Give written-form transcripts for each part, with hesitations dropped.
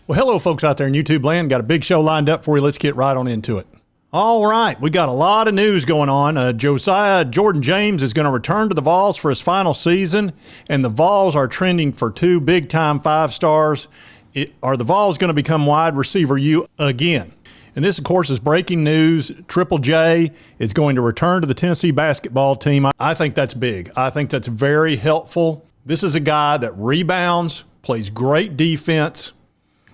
Well, hello, folks out there in YouTube land. Got a big show lined up for you. Let's get right on into it. All right, we got a lot of news going on. Jordan James is going to return to the Vols for his final season, and the Vols are trending for two big-time 5 stars. Are the Vols going to become wide receiver U again? And this, of course, is breaking news. Triple J is going to return to the Tennessee basketball team. I think that's big. I think that's very helpful. This is a guy that rebounds, plays great defense.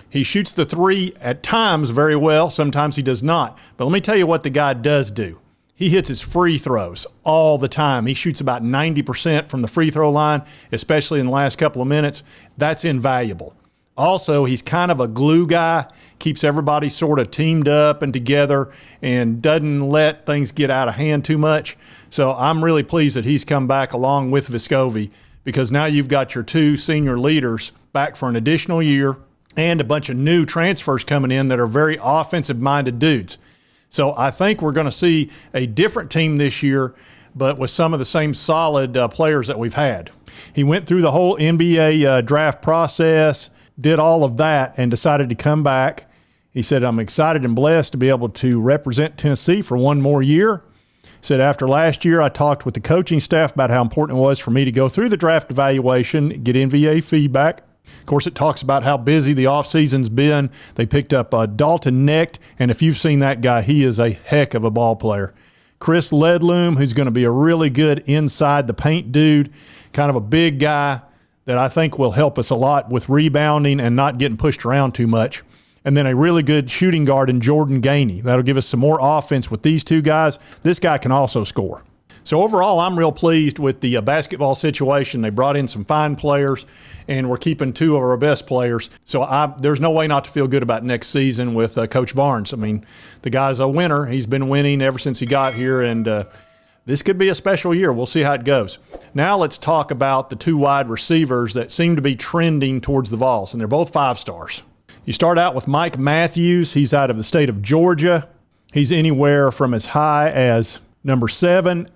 He shoots the three at times very well. Sometimes he does not. But let me tell you what the guy does do. He hits his free throws all the time. He shoots about 90% from the free throw line, especially in the last couple of minutes. That's invaluable. Also, he's kind of a glue guy, keeps everybody sort of teamed up and together and doesn't let things get out of hand too much. So I'm really pleased that he's come back along with Vescovi, because now you've got your 2 senior leaders back for an additional year and a bunch of new transfers coming in that are very offensive-minded dudes. So I think we're going to see a different team this year, but with some of the same solid players that we've had. He went through the whole NBA draft process, did all of that, and decided to come back. He said, I'm excited and blessed to be able to represent Tennessee for one more year. He said, after last year, I talked with the coaching staff about how important it was for me to go through the draft evaluation, get NBA feedback. Of course, it talks about how busy the offseason's been. They picked up Dalton Knecht, and if you've seen that guy, he is a heck of a ball player. Chris Ledloom, who's going to be a really good inside the paint dude, kind of a big guy that I think will help us a lot with rebounding and not getting pushed around too much. And then a really good shooting guard in Jordan Gainey. That'll give us some more offense with these two guys. This guy can also score. So overall, I'm real pleased with the basketball situation. They brought in some fine players, and we're keeping 2 of our best players. So there's no way not to feel good about next season with Coach Barnes. I mean, the guy's a winner. He's been winning ever since he got here, and this could be a special year. We'll see how it goes. Now let's talk about the 2 wide receivers that seem to be trending towards the Vols, and they're both 5 stars. You start out with Mike Matthews. He's out of the state of Georgia. He's anywhere from as high as number 7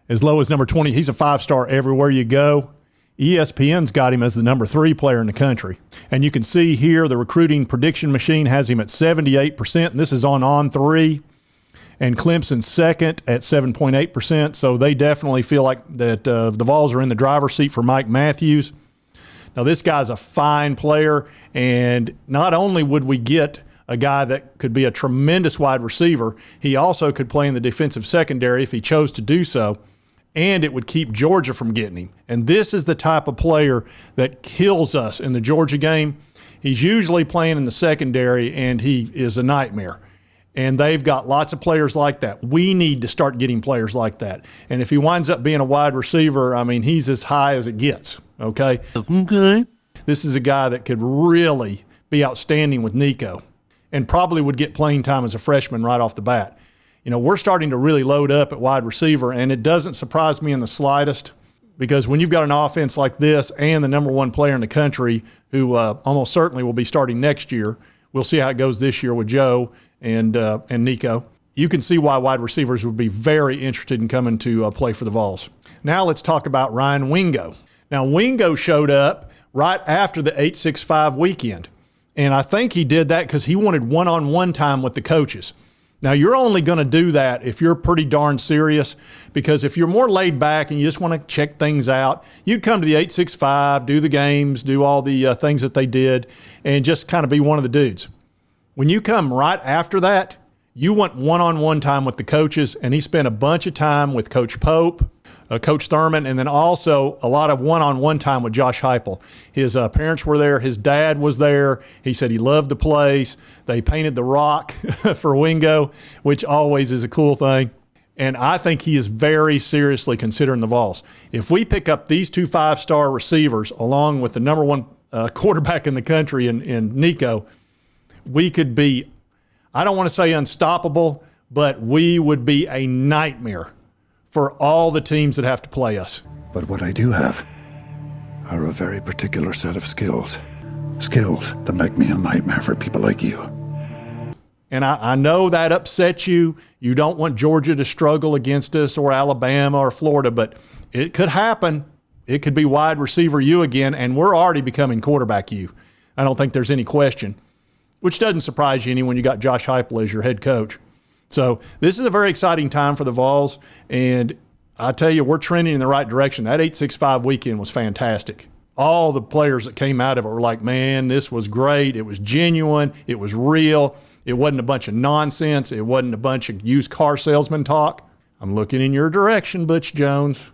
as low as number 20. He's a 5-star everywhere you go. ESPN's got him as the number 3 player in the country. And you can see here the recruiting prediction machine has him at 78%, and this is on On3. And Clemson's second at 7.8%, so they definitely feel like that the Vols are in the driver's seat for Mike Matthews. Now, this guy's a fine player, and not only would we get a guy that could be a tremendous wide receiver, he also could play in the defensive secondary if he chose to do so, and it would keep Georgia from getting him. And this is the type of player that kills us in the Georgia game. He's usually playing in the secondary, and he is a nightmare. And they've got lots of players like that. We need to start getting players like that. And if he winds up being a wide receiver, I mean, he's as high as it gets, okay? Okay. This is a guy that could really be outstanding with Nico and probably would get playing time as a freshman right off the bat. You know, we're starting to really load up at wide receiver, and it doesn't surprise me in the slightest, because when you've got an offense like this and the number 1 player in the country who almost certainly will be starting next year, we'll see how it goes this year with Joe and Nico, you can see why wide receivers would be very interested in coming to play for the Vols. Now let's talk about Ryan Wingo. Now, Wingo showed up right after the 865 weekend, and I think he did that because he wanted one-on-one time with the coaches. Now, you're only going to do that if you're pretty darn serious, because if you're more laid back and you just want to check things out, you'd come to the 865, do the games, do all the things that they did, and just kind of be one of the dudes. When you come right after that, you want one-on-one time with the coaches, and he spent a bunch of time with Coach Pope, Coach Thurman, and then also a lot of one-on-one time with Josh Heupel. His parents were there. His dad was there. He said he loved the place. They painted the rock for Wingo, which always is a cool thing. And I think he is very seriously considering the Vols. If we pick up these 2 5-star receivers along with the number 1 quarterback in the country in Nico, we could be, I don't want to say unstoppable, but we would be a nightmare for all the teams that have to play us. But what I do have are a very particular set of skills. Skills that make me a nightmare for people like you. And I know that upsets you. You don't want Georgia to struggle against us, or Alabama or Florida, but it could happen. It could be wide receiver you again, and we're already becoming quarterback you. I don't think there's any question. which doesn't surprise you any when you got Josh Heupel as your head coach. So this is a very exciting time for the Vols, and I tell you, we're trending in the right direction. That 865 weekend was fantastic. All the players that came out of it were like, man, this was great. It was genuine. It was real. It wasn't a bunch of nonsense. It wasn't a bunch of used car salesman talk. I'm looking in your direction, Butch Jones.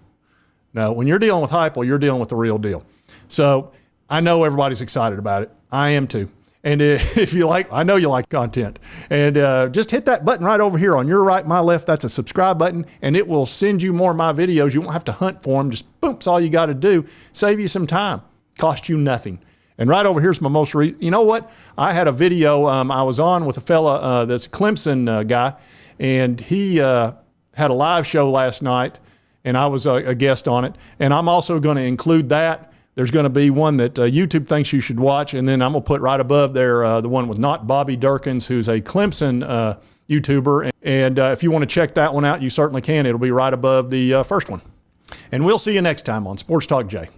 No, when you're dealing with Heupel, you're dealing with the real deal. So I know everybody's excited about it. I am too. And if you like, I know you like content. And just hit that button right over here on your right, my left. That's a subscribe button, and it will send you more of my videos. You won't have to hunt for them. Just boom, it's all you got to do. Save you some time. Cost you nothing. And right over here's my most you know what? I had a video I was on with a fella that's a Clemson guy, and he had a live show last night, and I was a guest on it. And I'm also going to include that. There's going to be one that YouTube thinks you should watch, and then I'm going to put right above there the one with not Bobby Durkins, who's a Clemson YouTuber. And if you want to check that one out, you certainly can. It'll be right above the first one. And we'll see you next time on Sports Talk Jay.